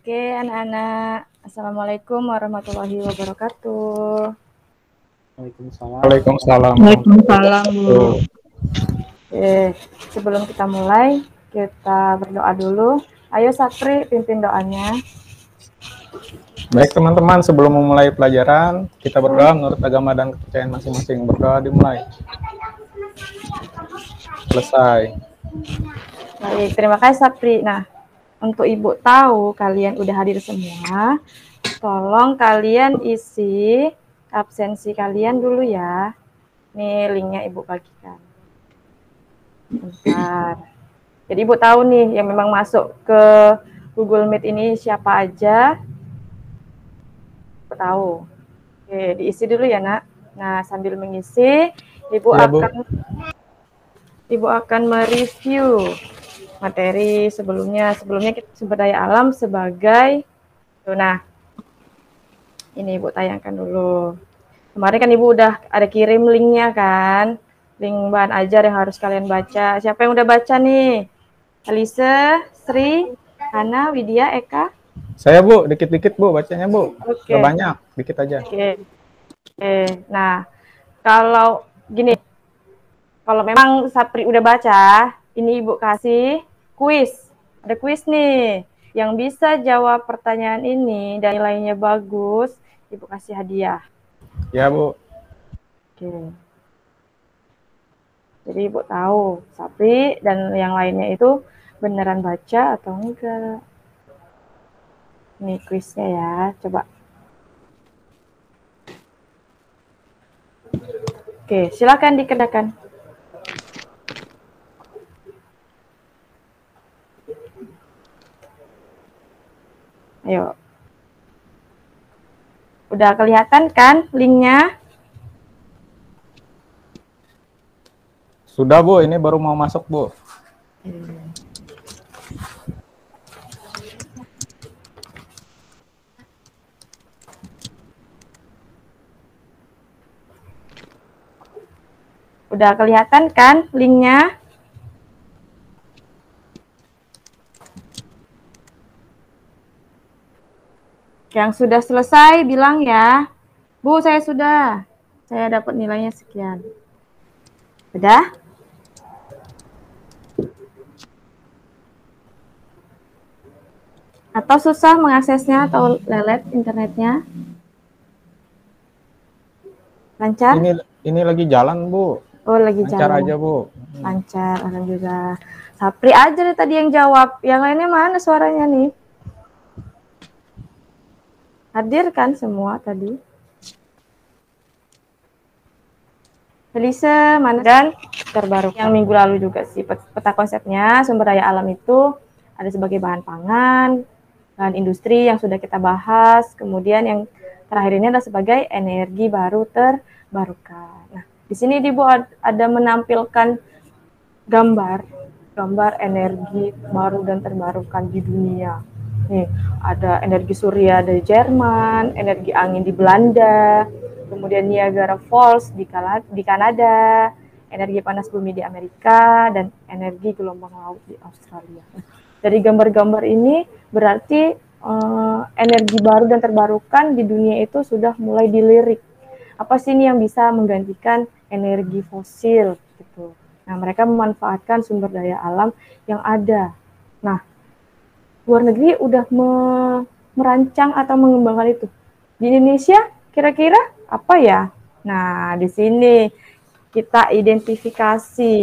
Oke, anak-anak. Assalamualaikum warahmatullahi wabarakatuh. Waalaikumsalam. Waalaikumsalam, Bu. Oke, sebelum kita mulai, kita berdoa dulu. Ayo Sapri, pimpin doanya. Baik teman-teman, sebelum memulai pelajaran, kita berdoa menurut agama dan kepercayaan masing-masing. Berdoa dimulai. Selesai. Baik, terima kasih Sapri. Nah, untuk Ibu tahu kalian udah hadir semua, tolong kalian isi absensi kalian dulu ya. Nih linknya Ibu bagikan. Bentar. Jadi Ibu tahu nih yang memang masuk ke Google Meet ini siapa aja. Ibu tahu. Oke, diisi dulu ya, Nak. Nah, sambil mengisi, Ibu akan mereview materi sebelumnya. Sebelumnya kita sumber daya alam sebagai nah, ini Ibu tayangkan dulu. Kemarin kan Ibu udah ada kirim linknya kan? Link bahan ajar yang harus kalian baca. Siapa yang udah baca nih? Alisa, Sri, Hana, Widya, Eka? Saya, Bu, dikit-dikit, Bu, bacanya, Bu. Oke. Gak banyak, dikit aja. Oke. Nah, kalau gini, kalau memang Sapri udah baca, ini Ibu kasih kuis. Ada kuis nih. Yang bisa jawab pertanyaan ini dan nilainya bagus, Ibu kasih hadiah. Ya, Bu. Oke. Jadi Ibu tahu, Sapri dan yang lainnya itu beneran baca atau enggak. Ini kuisnya ya, coba. Oke, silakan dikerjakan. Ayo. Udah kelihatan kan linknya? Sudah, Bu, ini baru mau masuk, Bu. Udah kelihatan kan linknya? Yang sudah selesai bilang ya. Bu, saya sudah. Saya dapat nilainya sekian. Udah? Atau susah mengaksesnya atau lelet internetnya? Lancar? Ini lagi jalan, Bu. Oh, lagi Lancar jalan. aja, Bu. Lancar, alhamdulillah. Sapri aja deh tadi yang jawab. Yang lainnya mana suaranya nih? Hadir kan semua tadi? Elisa, mana dan terbaru yang minggu lalu juga sih peta konsepnya sumber daya alam itu ada sebagai bahan pangan, bahan industri yang sudah kita bahas, kemudian yang terakhir ini adalah sebagai energi baru terbarukan. Nah, di sini Ibu ada menampilkan gambar energi baru dan terbarukan di dunia. Nih, ada energi surya dari Jerman, energi angin di Belanda, kemudian Niagara Falls di Kanada, energi panas bumi di Amerika, dan energi gelombang laut di Australia. Dari gambar-gambar ini berarti energi baru dan terbarukan di dunia itu sudah mulai dilirik. Apa sih ini yang bisa menggantikan energi fosil gitu. Nah, mereka memanfaatkan sumber daya alam yang ada. Nah, luar negeri udah merancang atau mengembangkan itu. Di Indonesia kira-kira apa ya? Nah, di sini kita identifikasi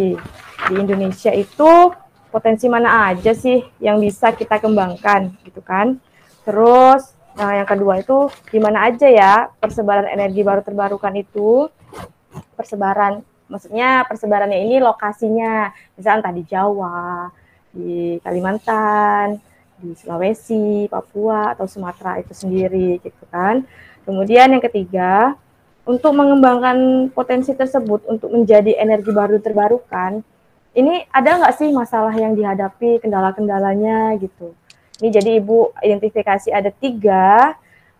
di Indonesia itu potensi mana aja sih yang bisa kita kembangkan gitu kan. Terus yang kedua itu di mana aja ya persebaran energi baru terbarukan itu. Maksudnya persebarannya ini lokasinya, misalnya entah di Jawa, di Kalimantan, di Sulawesi, Papua, atau Sumatera itu sendiri gitu kan. Kemudian yang ketiga, untuk mengembangkan potensi tersebut untuk menjadi energi baru terbarukan, ini ada nggak sih masalah yang dihadapi, kendala-kendalanya gitu. Ini jadi Ibu identifikasi ada 3,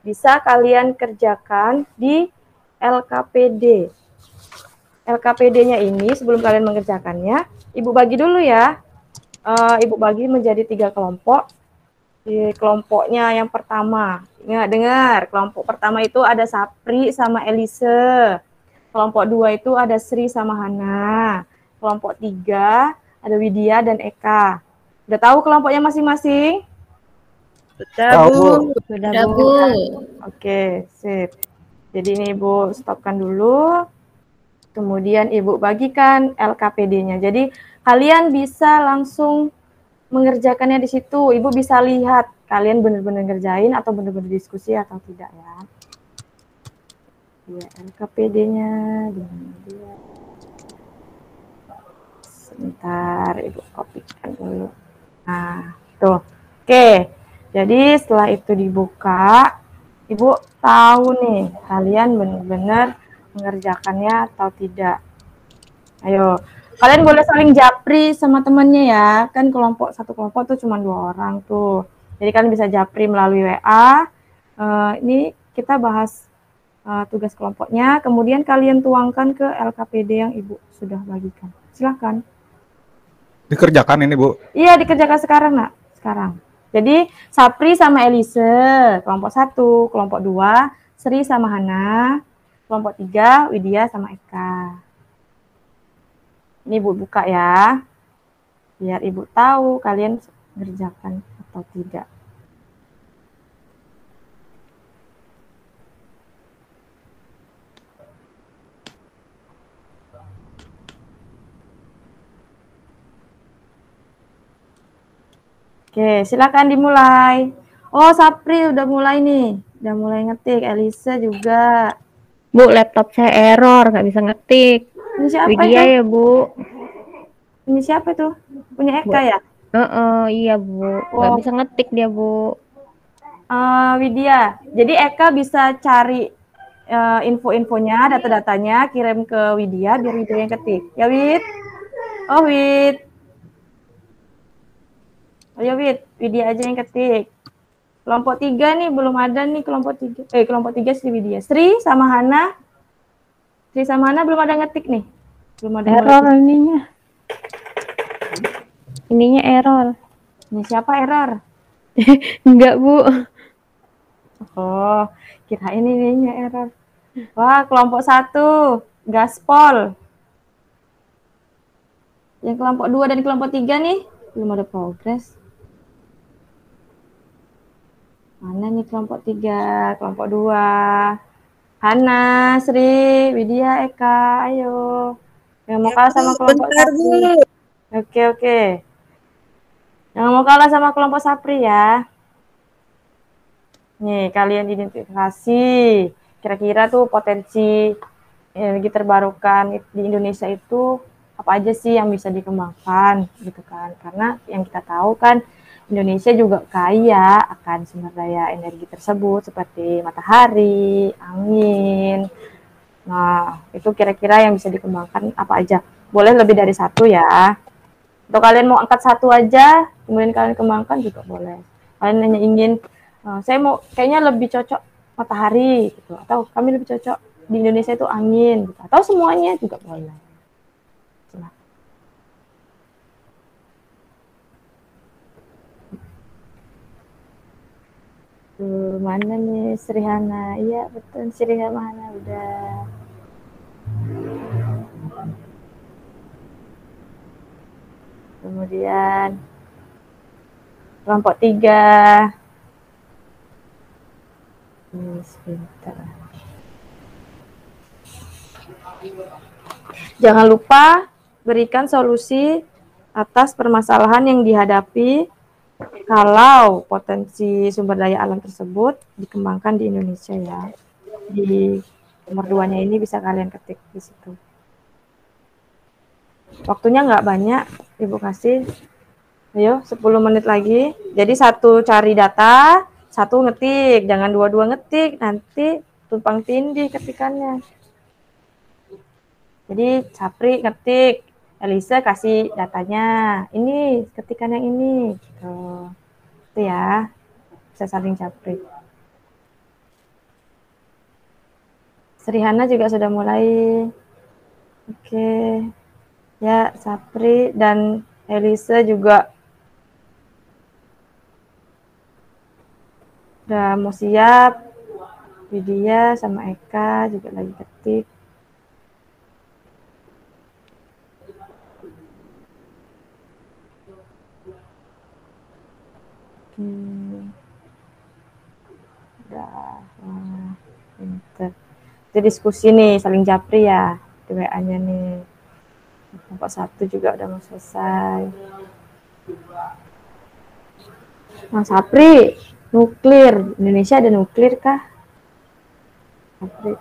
bisa kalian kerjakan di LKPD. LKPD-nya ini sebelum kalian mengerjakannya, Ibu bagi dulu ya. Ibu bagi menjadi 3 kelompok. Di kelompoknya yang pertama. Ingat, dengar. Kelompok pertama itu ada Sapri sama Elise. Kelompok 2 itu ada Sri sama Hana. Kelompok 3 ada Widya dan Eka. Udah tahu kelompoknya masing-masing? Sudah, Tahu, Bu. Sudah, Sudah, Bu. Bu. Oke, sip. Jadi ini Ibu stopkan dulu. Kemudian Ibu bagikan LKPD-nya. Jadi kalian bisa langsung mengerjakannya di situ. Ibu bisa lihat kalian benar-benar ngerjain atau benar-benar diskusi atau tidak ya. Ya, LKPD-nya di mana dia? Sebentar, Ibu kopikan dulu. Nah, tuh. Oke. Jadi setelah itu dibuka, Ibu tahu nih kalian benar-benar mengerjakannya atau tidak. Ayo, kalian boleh saling japri sama temannya ya. Kan satu kelompok tuh cuma 2 orang tuh. Jadi kalian bisa japri melalui WA. Ini kita bahas tugas kelompoknya. Kemudian kalian tuangkan ke LKPD yang Ibu sudah bagikan. Silakan. dikerjakan ini, Bu. Iya, dikerjakan sekarang, Nak. Sekarang. Jadi, Sapri sama Elise, kelompok 1, kelompok 2, Sri sama Hana, kelompok 3, Widya sama Eka. Ini Ibu buka ya, biar Ibu tahu kalian ngerjakan atau tidak. Oke, silakan dimulai. Oh, Sapri udah mulai nih. Udah mulai ngetik. Elisa juga. Bu, laptop saya error, nggak bisa ngetik. Ini siapa Widya itu? ya, Bu? Ini siapa itu? Punya Eka ya? Iya, Bu. Nggak Oh, bisa ngetik dia, Bu. Widya. Jadi Eka bisa cari info-infonya, data-datanya, kirim ke Widya biar Widya yang ketik. Ya, Wid? Oh, Wid. Oh, ya, Wid. Widya aja yang ketik. Kelompok 3 nih, belum ada nih kelompok 3. Kelompok 3 Sri Widya. Sri sama Hana. Sri sama Hana belum ada ngetik nih. Belum ada Error ininya. Ininya error. Ini siapa error? Enggak, Bu. Oh, kirain ininya error. Wah, kelompok 1 gaspol. Yang kelompok 2 dan kelompok 3 nih belum ada progres. Mana nih kelompok 3, kelompok 2? Hana, Sri, Widya, Eka, ayo. Yang mau kalah sama kelompok Sapri. Oke. Yang mau kalah sama kelompok Sapri ya. Nih, kalian identifikasi. Kira-kira tuh potensi energi terbarukan di Indonesia itu apa aja sih yang bisa dikembangkan gitu kan. Karena yang kita tahu kan Indonesia juga kaya akan sumber daya energi tersebut seperti matahari, angin. Nah, itu kira-kira yang bisa dikembangkan apa aja. Boleh lebih dari 1 ya. Atau kalian mau angkat 1 aja, kemudian kalian kembangkan juga boleh. Kalian hanya ingin, saya mau kayaknya lebih cocok matahari gitu. Atau kami lebih cocok di Indonesia itu angin gitu. Atau semuanya juga boleh. Tuh, mana nih Sri Hana? Iya, betul Sri Hana udah. Kemudian kelompok 3. Sebentar. Jangan lupa berikan solusi atas permasalahan yang dihadapi kalau potensi sumber daya alam tersebut dikembangkan di Indonesia ya. Di nomor 2-nya ini bisa kalian ketik di situ. Waktunya nggak banyak, Ibu kasih. Ayo, 10 menit lagi. Jadi 1 cari data, 1 ngetik. Jangan 2-2 ngetik, nanti tumpang tindih ketikannya. Jadi Sapri ngetik, Elisa kasih datanya. Ini ketikan yang ini. Gitu. Itu ya. Bisa saling Sapri. Sri Hana juga sudah mulai. Oke. Ya, Sapri dan Elisa juga Udah mau siap. Widya sama Eka juga lagi ketik. Udah. Pinter. Itu diskusi nih, saling japri ya. Di WA-nya nih. Kelompok 1 juga udah mau selesai. Mas Sapri, nuklir. Indonesia ada nuklir kah? Sapri.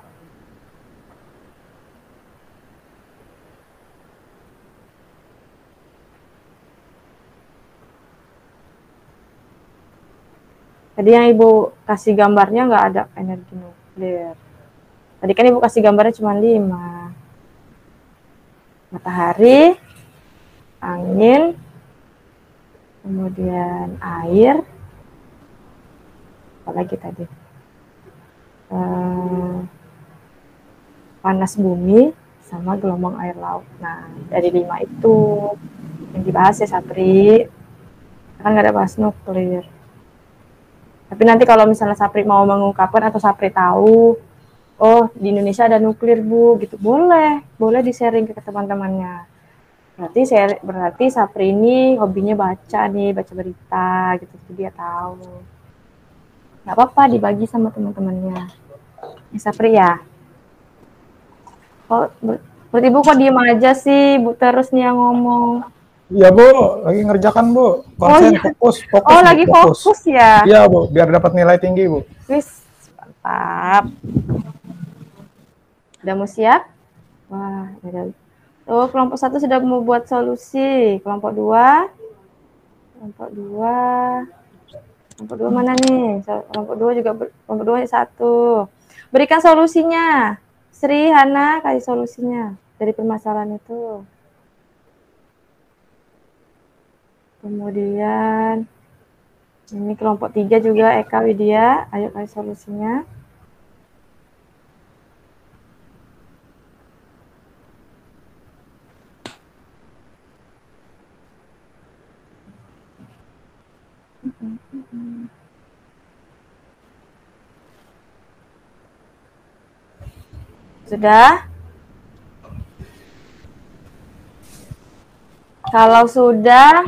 Tadi yang Ibu kasih gambarnya nggak ada energi nuklir. Tadi kan Ibu kasih gambarnya cuma 5. Matahari, angin, kemudian air, apalagi tadi? Panas bumi, sama gelombang air laut. Nah, dari 5 itu yang dibahas ya Sapri. Kan nggak ada bahas nuklir. Tapi nanti kalau misalnya Sapri mau mengungkapkan atau Sapri tahu, oh di Indonesia ada nuklir Bu, gitu, boleh di-sharing ke teman-temannya. Berarti Sapri ini hobinya baca berita gitu, jadi dia tahu. Nggak apa-apa dibagi sama teman-temannya. Ya, Sapri ya. Oh, berarti Bu kok diem aja sih, Bu terus nih yang ngomong. Iya Bu, lagi ngerjakan Bu. Konsen, iya. fokus, Oh, Bu, lagi fokus ya? Iya Bu, biar dapat nilai tinggi Bu. Wis, mantap. Udah mau siap? Wah, udah. Oh, kelompok 1 sudah membuat solusi. Kelompok 2 mana nih? Kelompok 2 juga, kelompok 2 1. Berikan solusinya. Sri, Hana, kasih solusinya dari permasalahan itu. Kemudian ini kelompok 3 juga, Eka, Widya, ayo kasih solusinya. Sudah? Kalau sudah,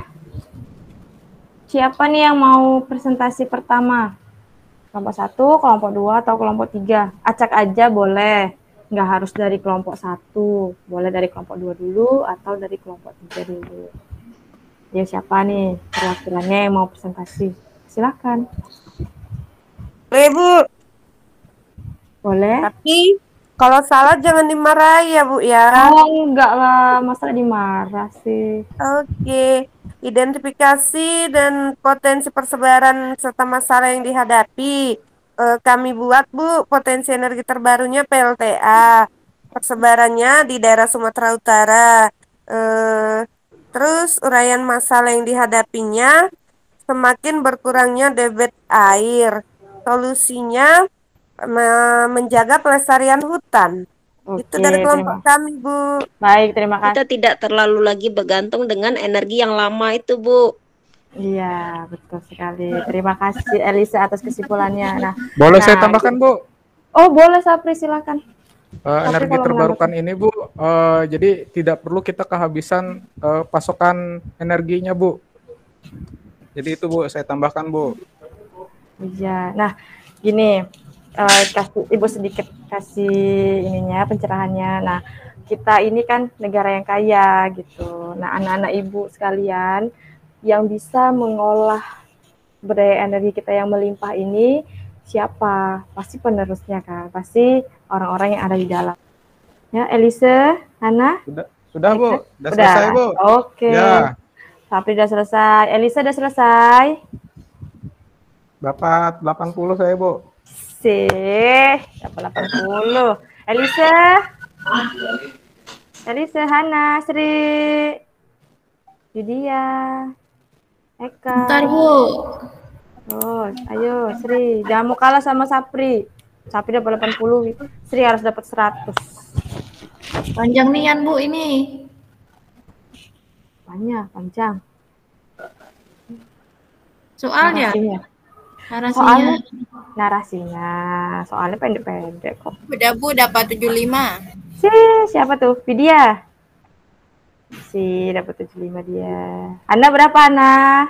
siapa nih yang mau presentasi pertama? Kelompok 1, kelompok 2, atau kelompok 3? Acak aja boleh. Nggak harus dari kelompok 1. Boleh dari kelompok 2 dulu, atau dari kelompok 3 dulu. Ya, siapa nih perwakilannya yang mau presentasi? Silakan. Boleh, Bu. Boleh? Tapi kalau salah jangan dimarahi ya, Bu ya. Oh, enggak lah. Masa dimarah sih? Oke. Identifikasi dan potensi persebaran serta masalah yang dihadapi. Kami buat, Bu, potensi energi terbarunya PLTA. Persebarannya di daerah Sumatera Utara. Terus uraian masalah yang dihadapinya, semakin berkurangnya debit air. Solusinya menjaga pelestarian hutan. Itu dari Oke, kelompok kami, Bu. baik, terima kasih. Kita tidak terlalu lagi bergantung dengan energi yang lama itu, Bu. Iya, betul sekali. Terima kasih Elisa atas kesimpulannya. Nah, Boleh saya tambahkan Bu? Oh, boleh Sapri, silakan. Energi terbarukan ini Bu, jadi tidak perlu kita kehabisan pasokan energinya Bu. Jadi itu Bu, saya tambahkan Bu. Iya, nah gini, kasih Ibu sedikit kasih ininya pencerahannya. Nah, kita ini kan negara yang kaya gitu. Nah, anak-anak Ibu sekalian yang bisa mengolah berdaya energi kita yang melimpah ini siapa? Pasti penerusnya kan, pasti orang-orang yang ada di dalam. Ya, Elisa, Hana? Sudah Bu, sudah selesai Bu. Oke. Ya. Sapri udah selesai, Elisa udah selesai. Dapat 80 saya Bu. Dapat 80. Elisa, Hana, Sri, Widya, Eka. Bentar, Bu. Oh, ayo Sri, jangan mau kalah sama Sapri. Sapri dapat 80, Sri harus dapat 100. Panjang nian, Bu, ini. Panjang. Soalnya? Soalnya narasinya, soalnya pendek-pendek kok. Udah Bu, dapat 75. Siapa tuh? Vidya. Dapat 75 dia. Ana berapa, Ana?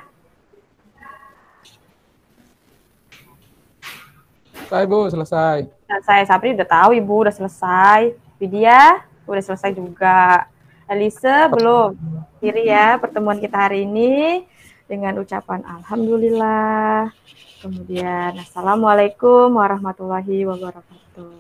Selesai Bu, selesai. Selesai. Sapri udah tahu Ibu, udah selesai. Vidya udah selesai juga. Elisa belum. Kiri ya pertemuan kita hari ini dengan ucapan alhamdulillah. Kemudian assalamualaikum warahmatullahi wabarakatuh.